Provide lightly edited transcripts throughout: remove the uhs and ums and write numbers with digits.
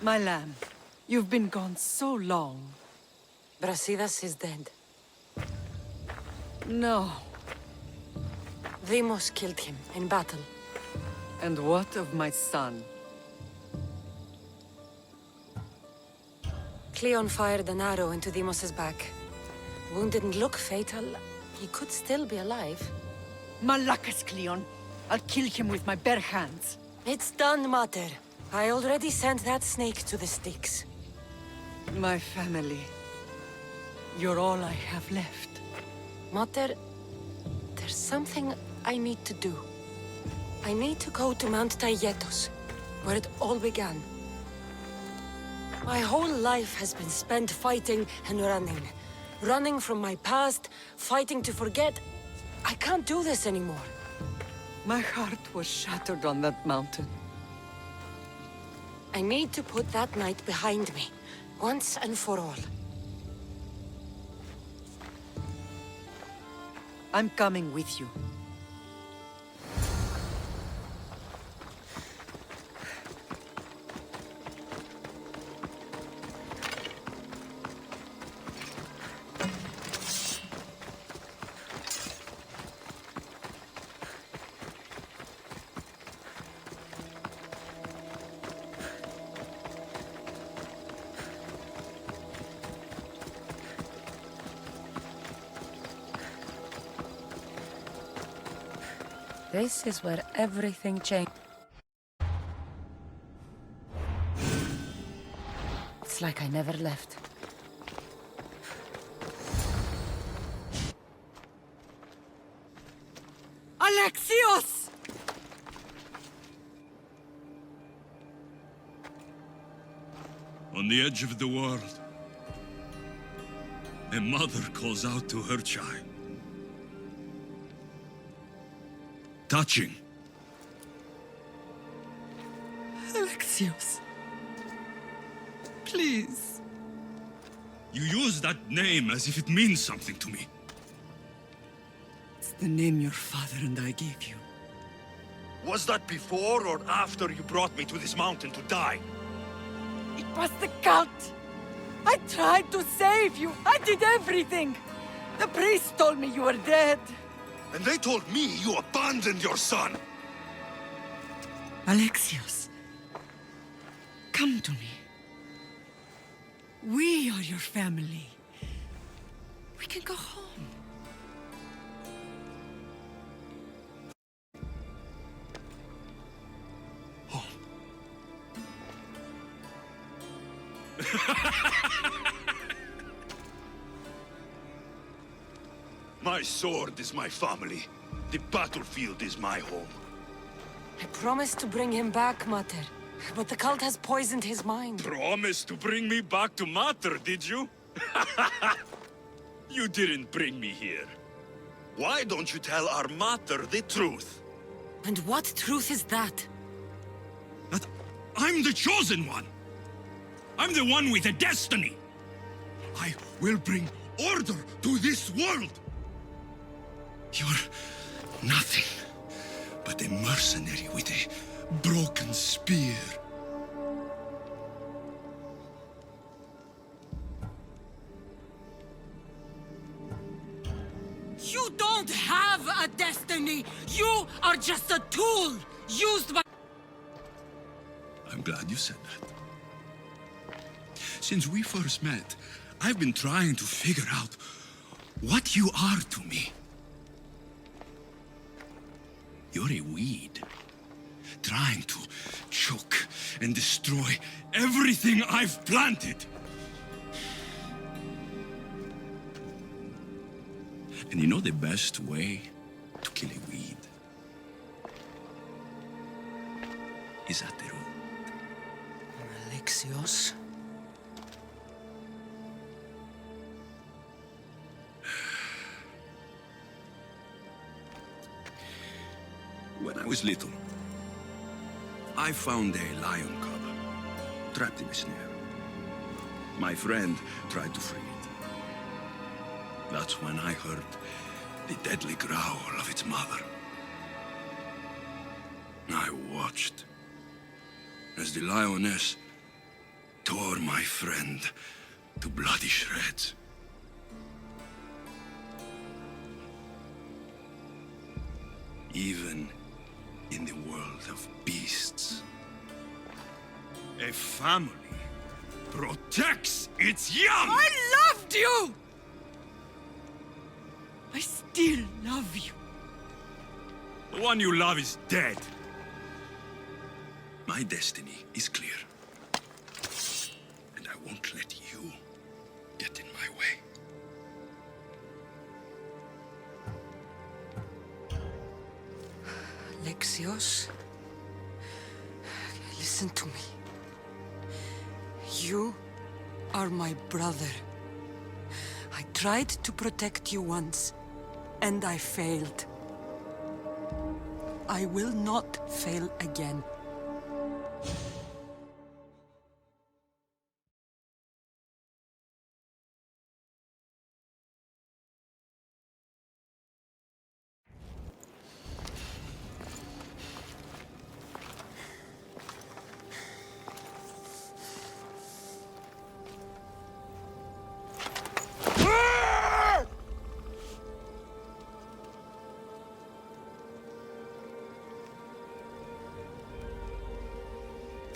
My lamb, you've been gone so long. Brasidas is dead. No. Deimos killed him in battle. And what of my son? Cleon fired an arrow into Deimos's back. Wound didn't look fatal. He could still be alive. Malakas, Cleon. I'll kill him with my bare hands. It's done, Mater. I already sent that snake to the sticks. My family. You're all I have left. Mater, there's something I need to do. I need to go to Mount Tayetos, where it all began. My whole life has been spent fighting and running. Running from my past, fighting to forget. I can't do this anymore. My heart was shattered on that mountain. I need to put that night behind me, once and for all. I'm coming with you. This is where everything changed. It's like I never left. Alexios! On the edge of the world, a mother calls out to her child. Touching. Alexios. Please. You use that name as if it means something to me. It's the name your father and I gave you. Was that before or after you brought me to this mountain to die? It was the cult! I tried to save you! I did everything! The priest told me you were dead. And they told me you abandoned your son! Alexios, come to me. We are your family. We can go home. Home. My sword is my family. The battlefield is my home. I promised to bring him back, Mater. But the cult has poisoned his mind. Promised to bring me back to Mater, did you? You didn't bring me here. Why don't you tell our Mater the truth? And what truth is that? That I'm the chosen one. I'm the one with a destiny. I will bring order to this world. You're nothing but a mercenary with a broken spear. You don't have a destiny! You are just a tool, used by... I'm glad you said that. Since we first met, I've been trying to figure out what you are to me. You're a weed, trying to choke and destroy everything I've planted. And you know the best way to kill a weed is at the root. Alexios? When I was little, I found a lion cub trapped in a snare. My friend tried to free it. That's when I heard the deadly growl of its mother. I watched as the lioness tore my friend to bloody shreds. Even in the world of beasts, a family protects its young! I loved you! I still love you. The one you love is dead. My destiny is clear. And I won't let you get in my way. Alexios, listen to me. You are my brother. I tried to protect you once, and I failed. I will not fail again.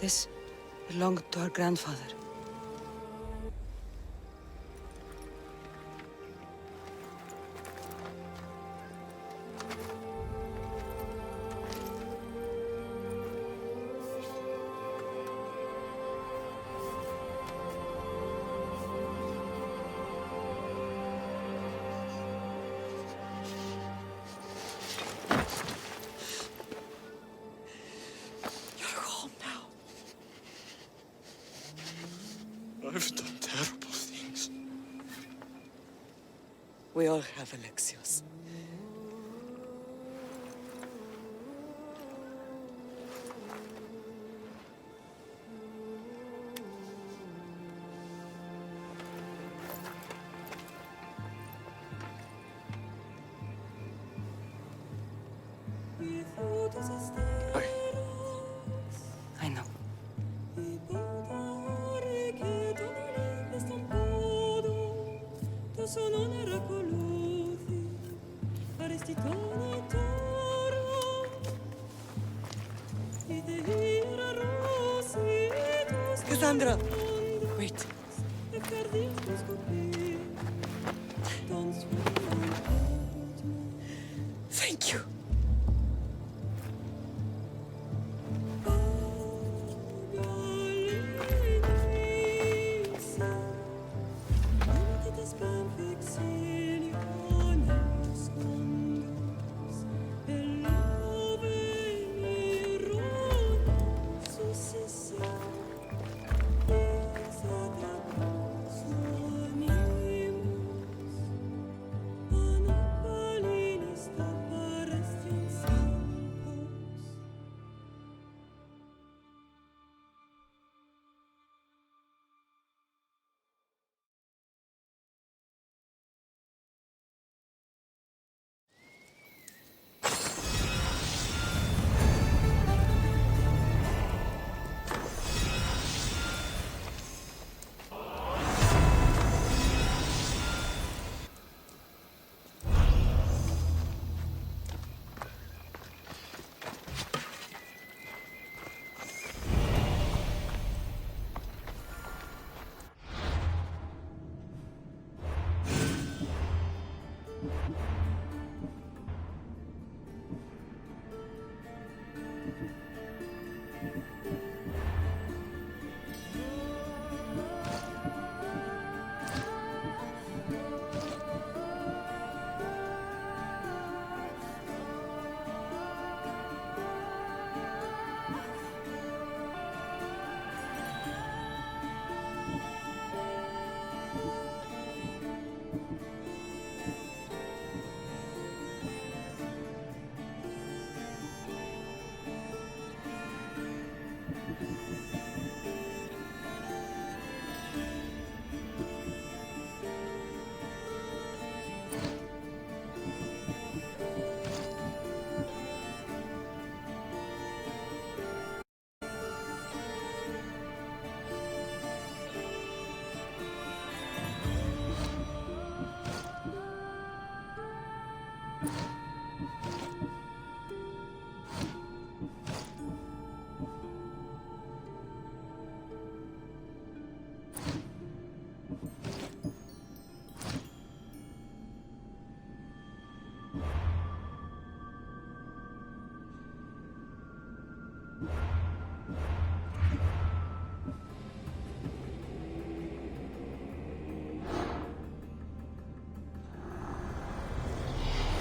This belonged to our grandfather. You're home now. I've done terrible things. We all have, Alexios. I know. Cassandra! Wait. Thank you.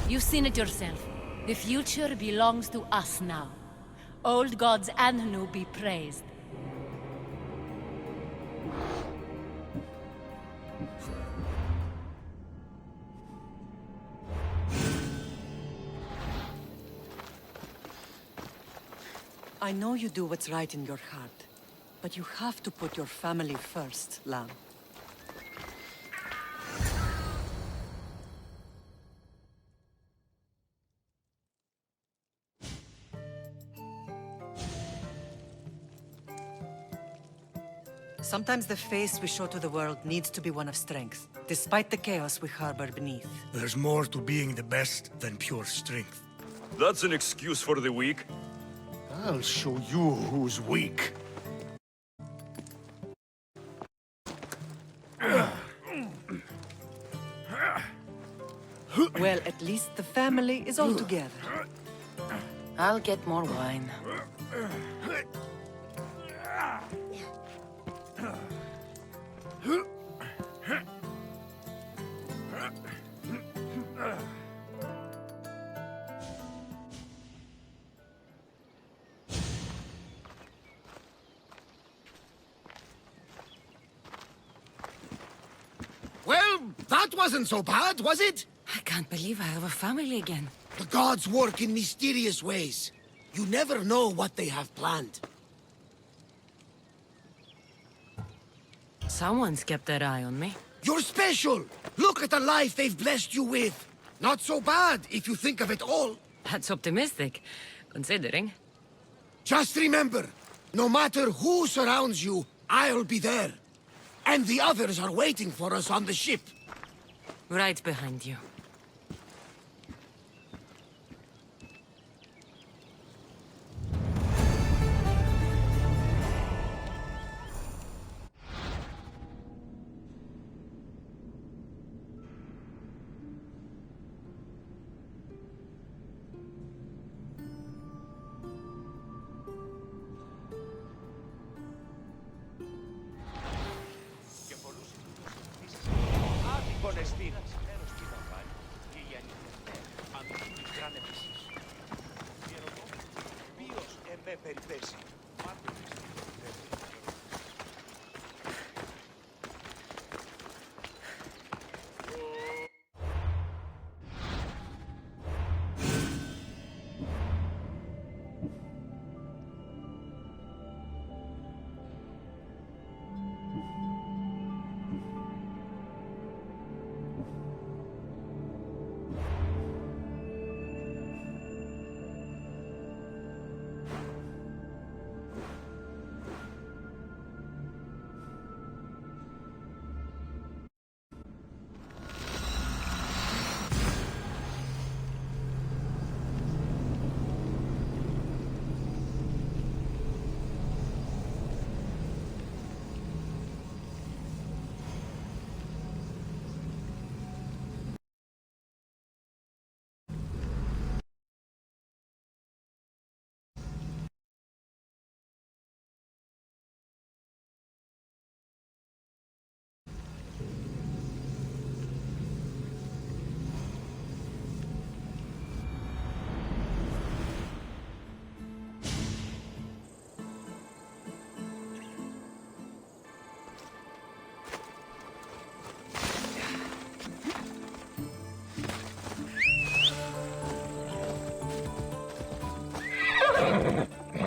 You've seen it yourself. The future belongs to us now. Old gods and new be praised. I know you do what's right in your heart, but you have to put your family first, Lamb. Sometimes the face we show to the world needs to be one of strength, despite the chaos we harbor beneath. There's more to being the best than pure strength. That's an excuse for the weak. I'll show you who's weak. Well, at least the family is all together. I'll get more wine. Well, that wasn't so bad, was it? I can't believe I have a family again. The gods work in mysterious ways. You never know what they have planned. Someone's kept their eye on me. You're special! Look at the life they've blessed you with! Not so bad, if you think of it all. That's optimistic, considering. Just remember, no matter who surrounds you, I'll be there. And the others are waiting for us on the ship. Right behind you.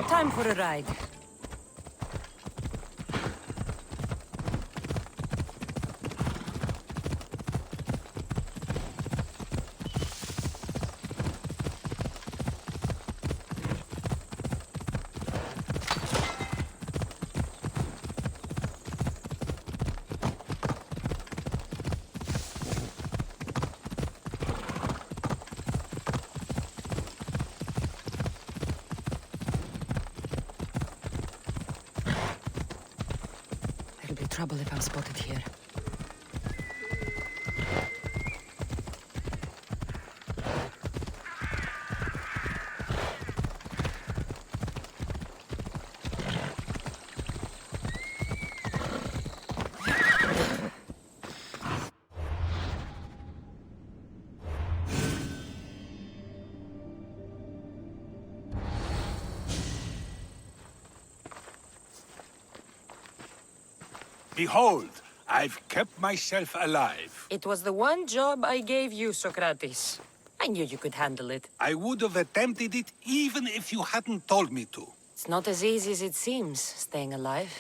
Time for a ride. There'll be trouble if I'm spotted here. Behold, I've kept myself alive. It was the one job I gave you, Socrates. I knew you could handle it. I would have attempted it even if you hadn't told me to. It's not as easy as it seems, staying alive.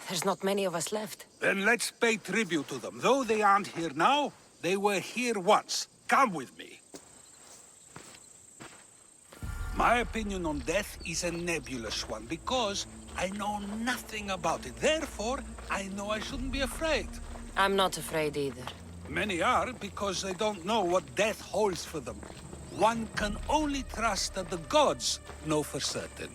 There's not many of us left. Then let's pay tribute to them. Though they aren't here now, they were here once. Come with me. My opinion on death is a nebulous one, because I know nothing about it. Therefore, I know I shouldn't be afraid. I'm not afraid either. Many are, because they don't know what death holds for them. One can only trust that the gods know for certain.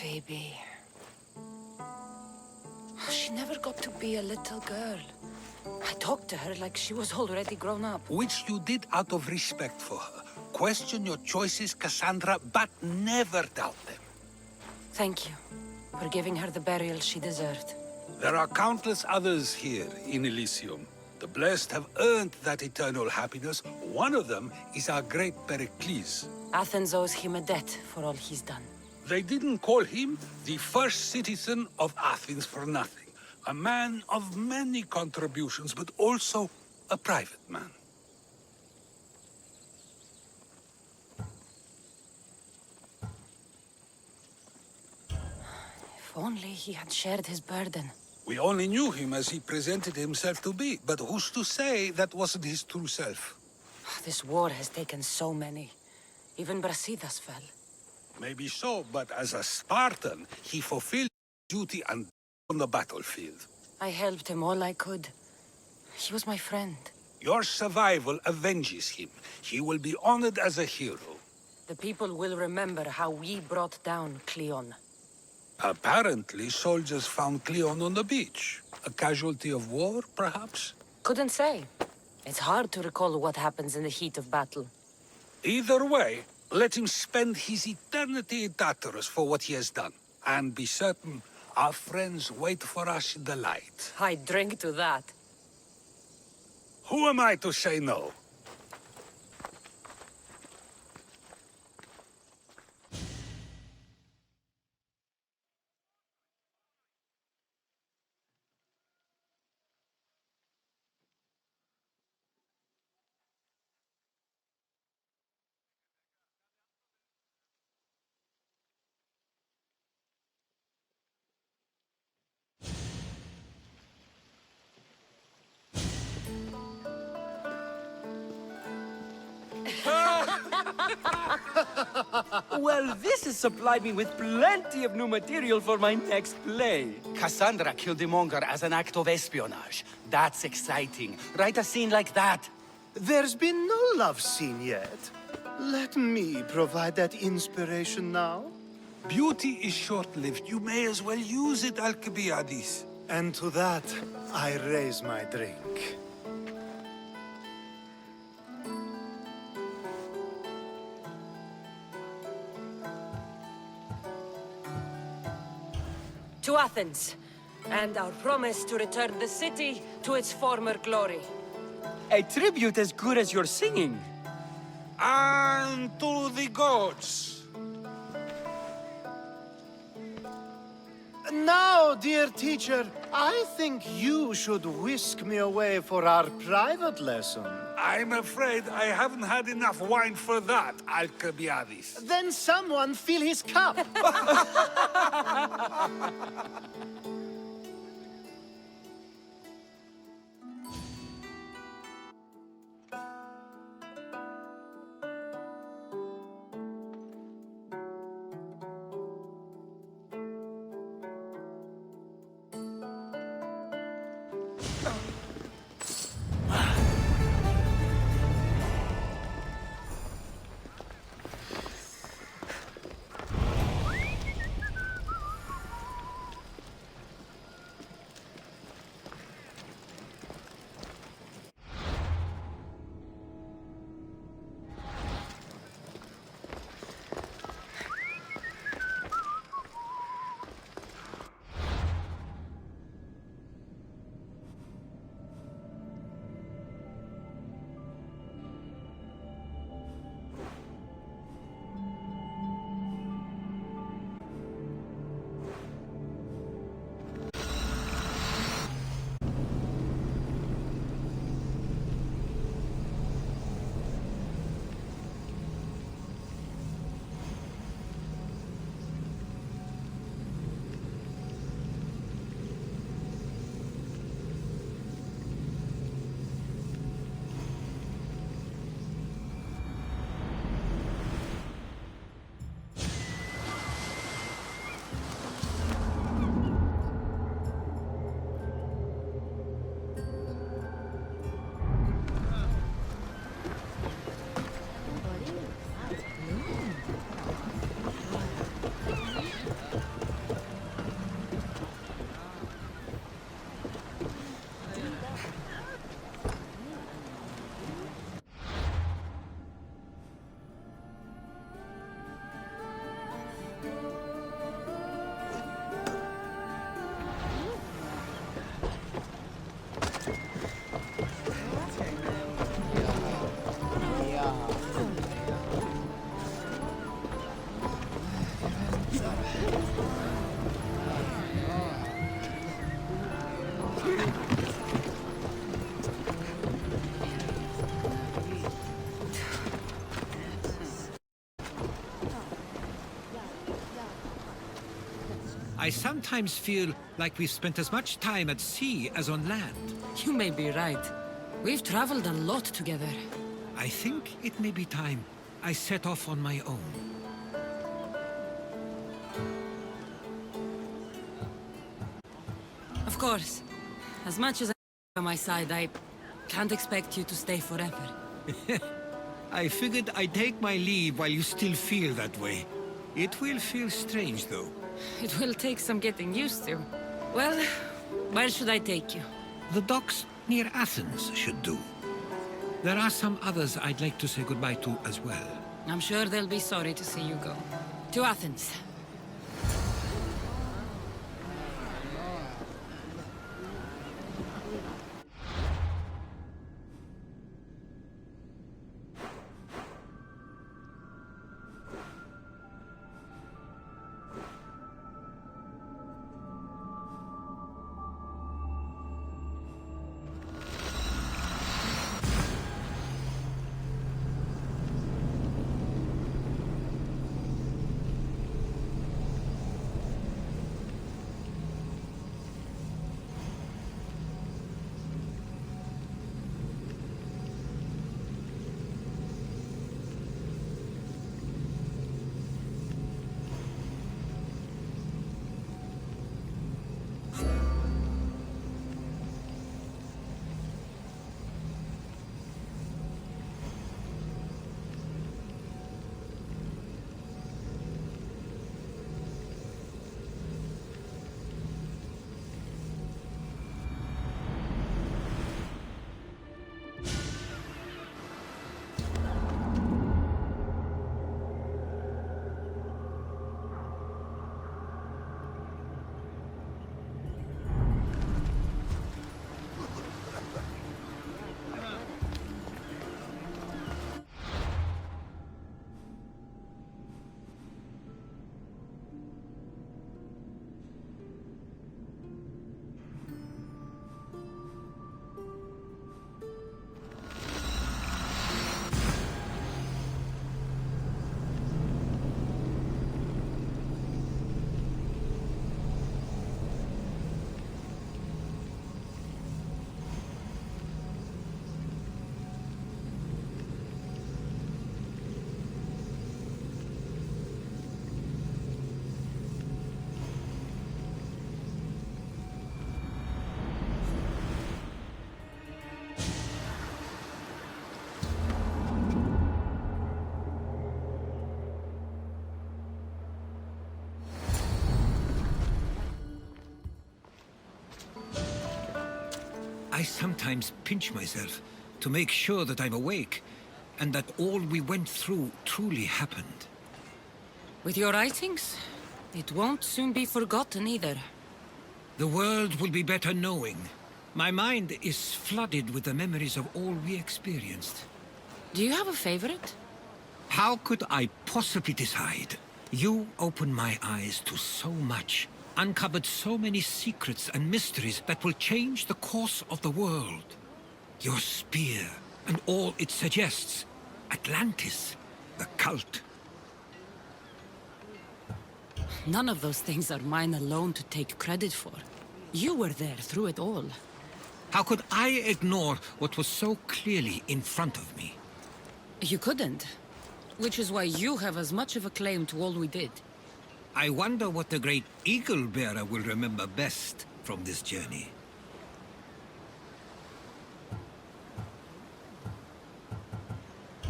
Phoebe. She never got to be a little girl. I talked to her like she was already grown up. Which you did out of respect for her. Question your choices, Cassandra, but never doubt them. Thank you for giving her the burial she deserved. There are countless others here in Elysium. The blessed have earned that eternal happiness. One of them is our great Pericles. Athens owes him a debt for all he's done. They didn't call him the first citizen of Athens for nothing. A man of many contributions, but also a private man. If only he had shared his burden. We only knew him as he presented himself to be, but who's to say that wasn't his true self? This war has taken so many. Even Brasidas fell. Maybe so, but as a Spartan, he fulfilled duty and on the battlefield. I helped him all I could. He was my friend. Your survival avenges him. He will be honored as a hero. The people will remember how we brought down Cleon. Apparently, soldiers found Cleon on the beach. A casualty of war, perhaps? Couldn't say. It's hard to recall what happens in the heat of battle. Either way, let him spend his eternity in Tartarus for what he has done. And be certain our friends wait for us in the light. I drink to that. Who am I to say no? Well, this has supplied me with plenty of new material for my next play. Cassandra killed the monger as an act of espionage. That's exciting. Write a scene like that. There's been no love scene yet. Let me provide that inspiration now. Beauty is short-lived. You may as well use it, Alcibiades. And to that, I raise my drink. To Athens, and our promise to return the city to its former glory. A tribute as good as your singing. And to the gods. Now, dear teacher, I think you should whisk me away for our private lesson. I'm afraid I haven't had enough wine for that, Alcibiades. Then someone fill his cup. I sometimes feel like we've spent as much time at sea as on land. You may be right. We've traveled a lot together. I think it may be time I set off on my own. Of course. As much as I'm on my side, I can't expect you to stay forever. I figured I'd take my leave while you still feel that way. It will feel strange, though. It will take some getting used to. Well, where should I take you? The docks near Athens should do. There are some others I'd like to say goodbye to as well. I'm sure they'll be sorry to see you go. To Athens. I sometimes pinch myself to make sure that I'm awake, and that all we went through truly happened. With your writings, it won't soon be forgotten either. The world will be better knowing. My mind is flooded with the memories of all we experienced. Do you have a favorite? How could I possibly decide? You opened my eyes to so much, uncovered so many secrets and mysteries that will change the course of the world. Your spear, and all it suggests. Atlantis, the cult. None of those things are mine alone to take credit for. You were there through it all. How could I ignore what was so clearly in front of me? You couldn't. Which is why you have as much of a claim to all we did. I wonder what the great Eagle Bearer will remember best from this journey.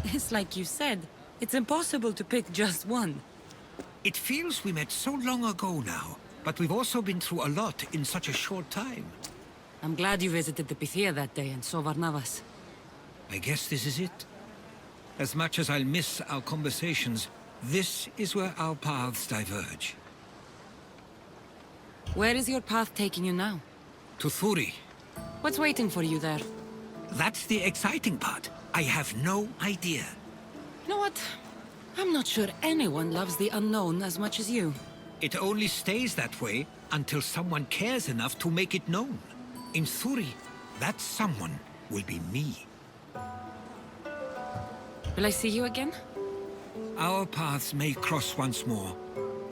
It's like you said, it's impossible to pick just one. It feels we met so long ago now, but we've also been through a lot in such a short time. I'm glad you visited the Pythia that day and saw Varnavas. I guess this is it. As much as I'll miss our conversations, this is where our paths diverge. Where is your path taking you now? To Thuri. What's waiting for you there? That's the exciting part. I have no idea. You know what? I'm not sure anyone loves the unknown as much as you. It only stays that way until someone cares enough to make it known. In Thuri, that someone will be me. Will I see you again? Our paths may cross once more,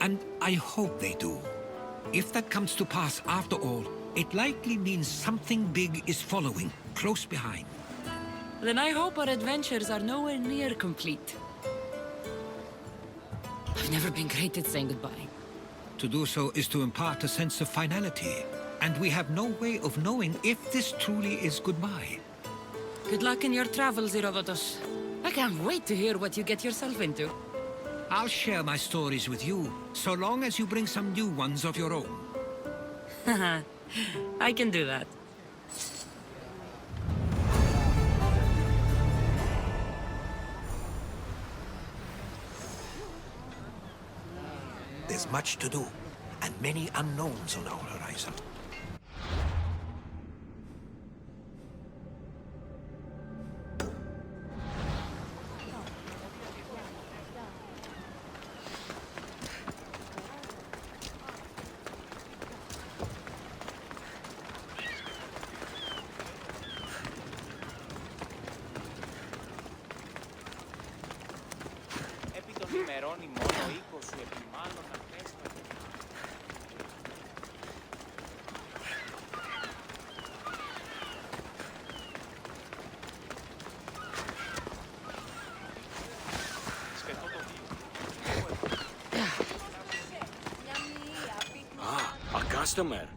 and I hope they do. If that comes to pass after all, it likely means something big is following, close behind. Then I hope our adventures are nowhere near complete. I've never been great at saying goodbye. To do so is to impart a sense of finality, and we have no way of knowing if this truly is goodbye. Good luck in your travels, Herodotus. I can't wait to hear what you get yourself into. I'll share my stories with you, so long as you bring some new ones of your own. I can do that. There's much to do, and many unknowns on our horizon. A customer.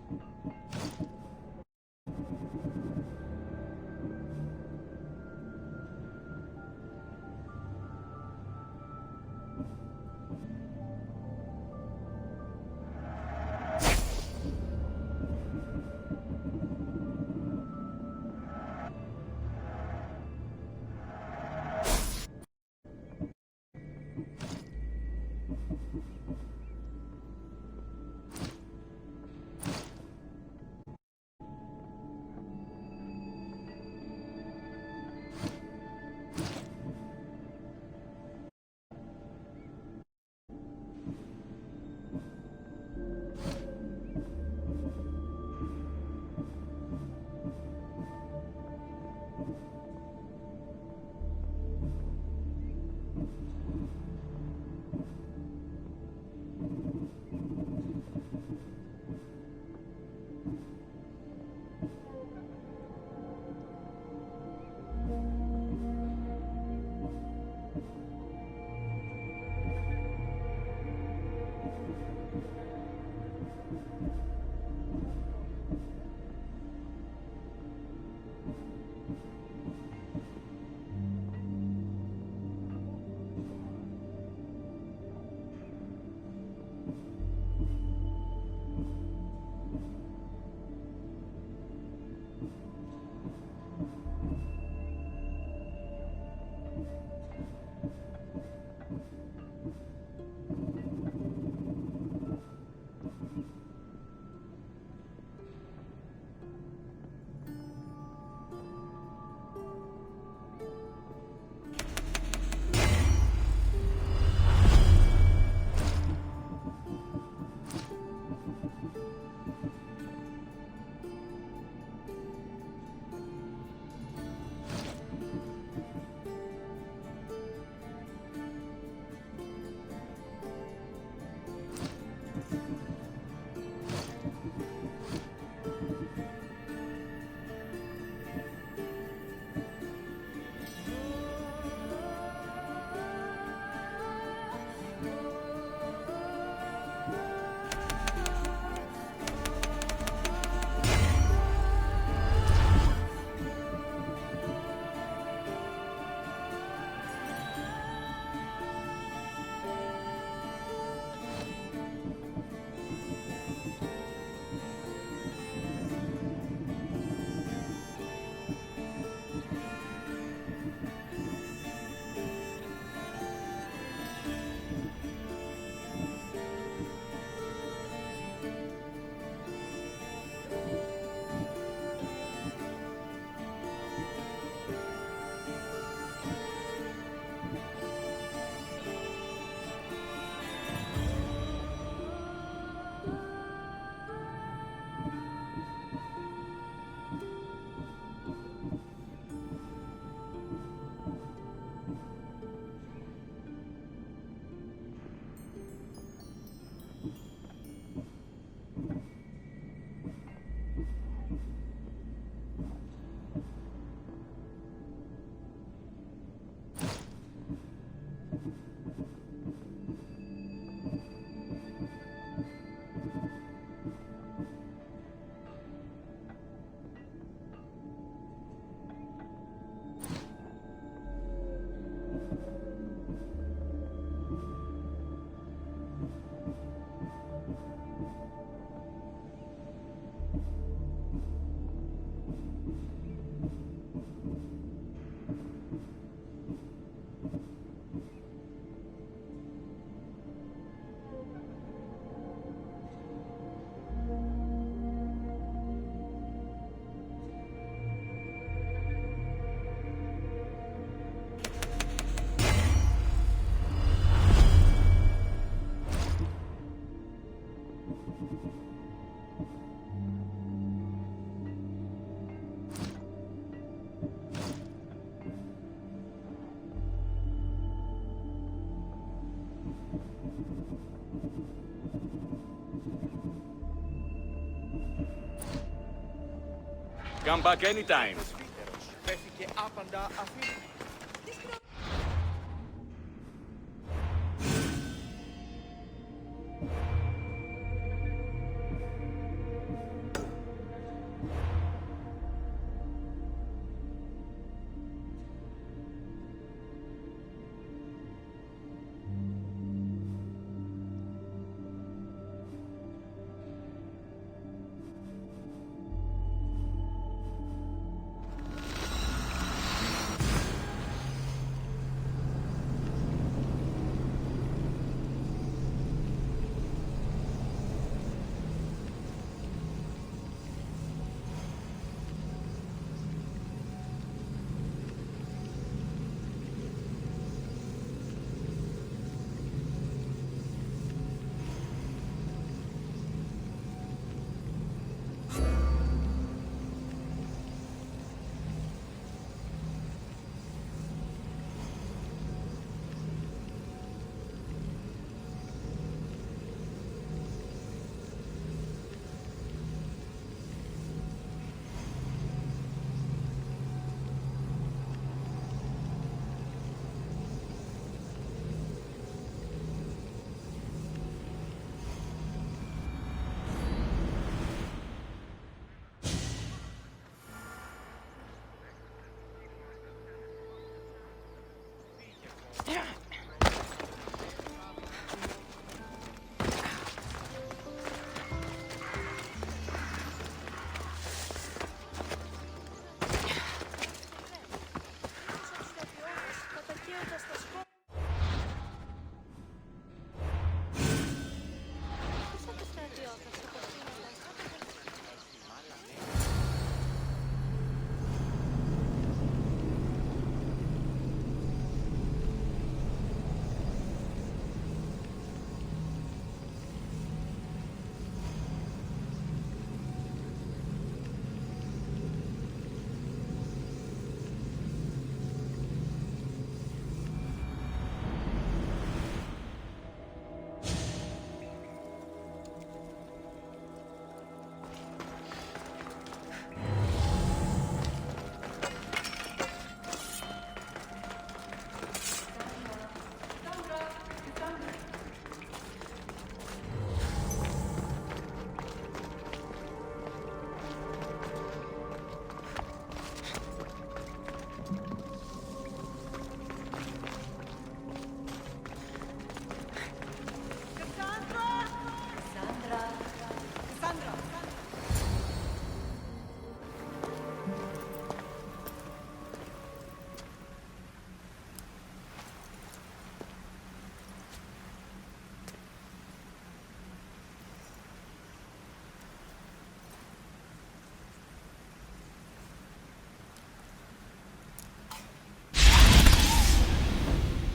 Come back anytime.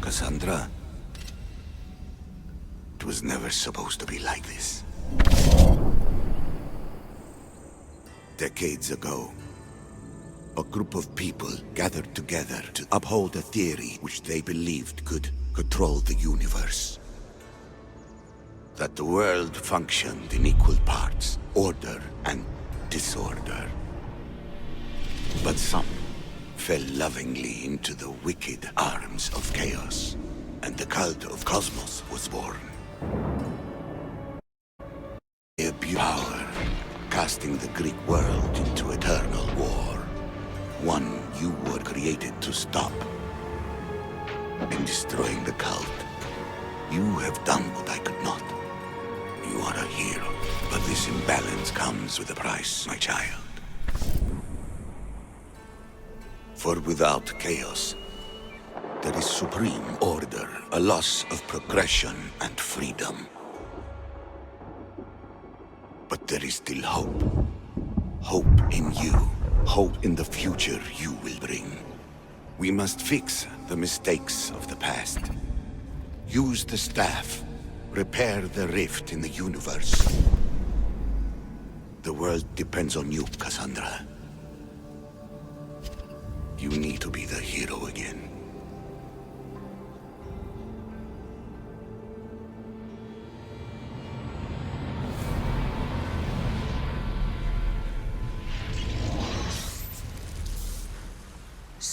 Cassandra, it was never supposed to be like this. Decades ago, a group of people gathered together to uphold a theory which they believed could control the universe. That the world functioned in equal parts, order and disorder. But some fell lovingly into the wicked arms of chaos, and the cult of Cosmos was born. Their power, casting the Greek world into eternal war. One you were created to stop. In destroying the cult, you have done what I could not. You are a hero, but this imbalance comes with a price, my child. For without chaos, there is supreme order, a loss of progression and freedom. But there is still hope. Hope in you. Hope in the future you will bring. We must fix the mistakes of the past. Use the staff. Repair the rift in the universe. The world depends on you, Cassandra. You need to be the hero again.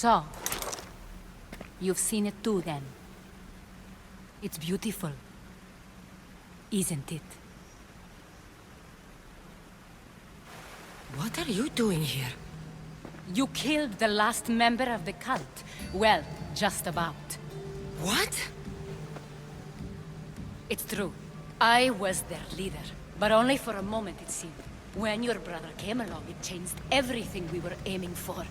So, you've seen it too, then. It's beautiful, isn't it? What are you doing here? You killed the last member of the cult. Well, just about. What? It's true. I was their leader, but only for a moment, it seemed. When your brother came along, it changed everything we were aiming for.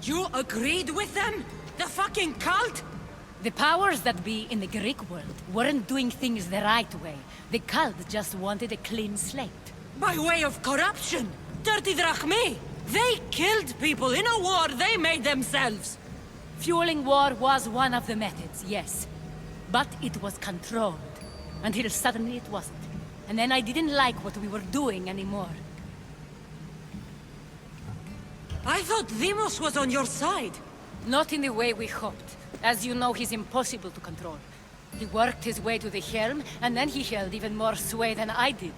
You agreed with them? The fucking cult? The powers that be in the Greek world weren't doing things the right way. The cult just wanted a clean slate. By way of corruption! Dirty drachmi! They killed people in a war they made themselves! Fueling war was one of the methods, yes. But it was controlled. Until suddenly it wasn't. And then I didn't like what we were doing anymore. I thought Demos was on your side. Not in the way we hoped. As you know, he's impossible to control. He worked his way to the helm, and then he held even more sway than I did.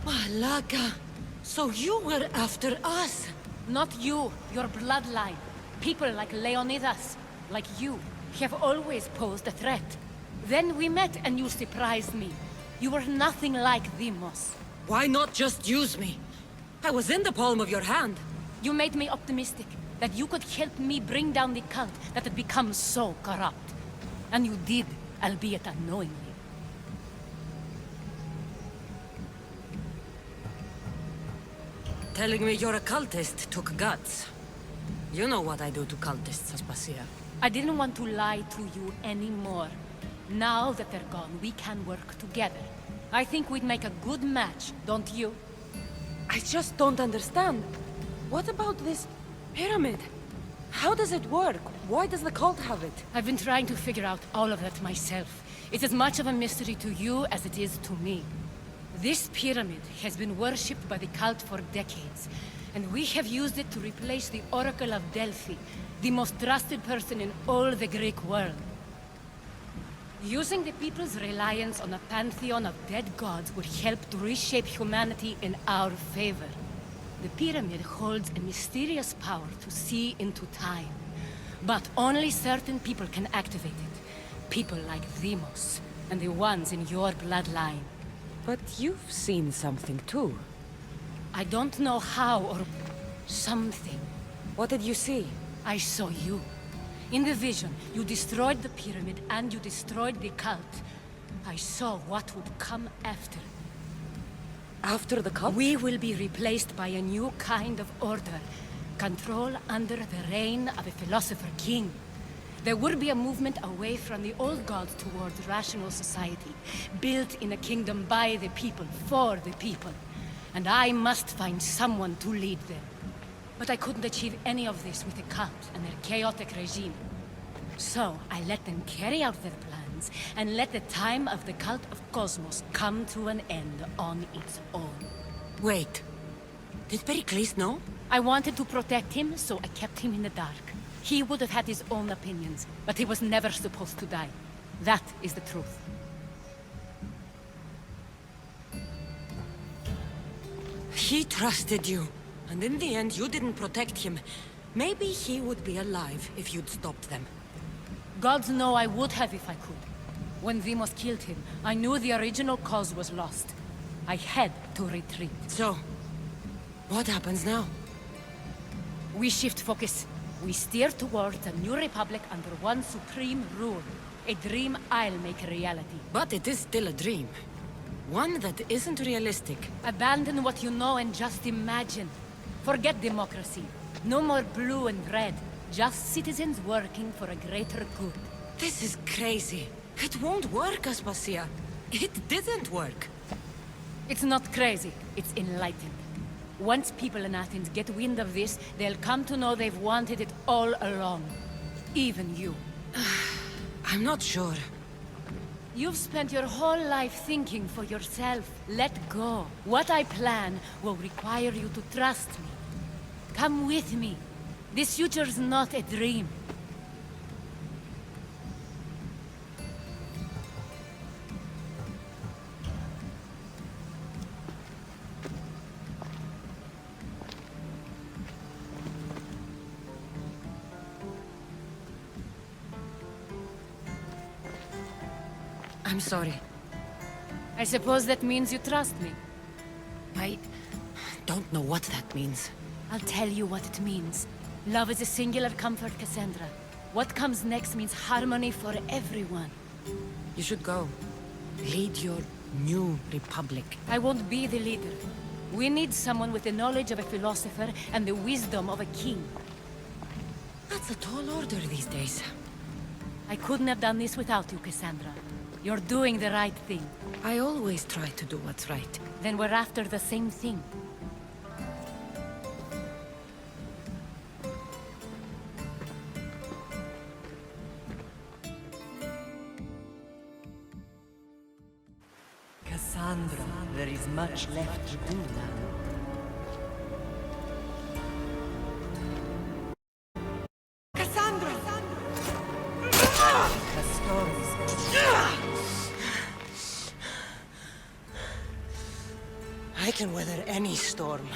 Malaga. So you were after us? Not you, your bloodline. People like Leonidas, like you, have always posed a threat. Then we met and you surprised me. You were nothing like Demos. Why not just use me? I was in the palm of your hand. You made me optimistic that you could help me bring down the cult that had become so corrupt. And you did, albeit unknowingly. Telling me you're a cultist took guts. You know what I do to cultists, Aspasia. I didn't want to lie to you anymore. Now that they're gone, we can work together. I think we'd make a good match, don't you? I just don't understand. What about this pyramid? How does it work? Why does the cult have it? I've been trying to figure out all of that myself. It's as much of a mystery to you as it is to me. This pyramid has been worshipped by the cult for decades, and we have used it to replace the Oracle of Delphi, the most trusted person in all the Greek world. Using the people's reliance on a pantheon of dead gods would help to reshape humanity in our favor. The pyramid holds a mysterious power to see into time, but only certain people can activate it. People like Demos, and the ones in your bloodline. But you've seen something too. I don't know how or something. What did you see? I saw you. In the vision, you destroyed the pyramid and you destroyed the cult. I saw what would come after. After the cult? We will be replaced by a new kind of order. Control under the reign of a philosopher king. There would be a movement away from the old gods towards rational society, built in a kingdom by the people, for the people. And I must find someone to lead them. But I couldn't achieve any of this with the cult and their chaotic regime. So I let them carry out their plans, and let the time of the cult of Cosmos come to an end on its own. Wait. Did Pericles know? I wanted to protect him, so I kept him in the dark. He would have had his own opinions, but he was never supposed to die. That is the truth. He trusted you, and in the end you didn't protect him. Maybe he would be alive if you'd stopped them. Gods know I would have if I could. When Demos killed him, I knew the original cause was lost. I had to retreat. So, what happens now? We shift focus. We steer towards a new republic under one supreme rule. A dream I'll make a reality. But it is still a dream. One that isn't realistic. Abandon what you know and just imagine. Forget democracy. No more blue and red. Just citizens working for a greater good. This is crazy. It won't work, Aspasia. It didn't work. It's not crazy. It's enlightened. Once people in Athens get wind of this, they'll come to know they've wanted it all along. Even you. I'm not sure. You've spent your whole life thinking for yourself. Let go. What I plan will require you to trust me. Come with me. This future's not a dream. I'm sorry. I suppose that means you trust me. I don't know what that means. I'll tell you what it means. Love is a singular comfort, Cassandra. What comes next means harmony for everyone. You should go. Lead your new republic. I won't be the leader. We need someone with the knowledge of a philosopher and the wisdom of a king. That's a tall order these days. I couldn't have done this without you, Cassandra. You're doing the right thing. I always try to do what's right. Then we're after the same thing. Cassandra, there is much left to do now. Cassandra! The storm is I can weather any storm.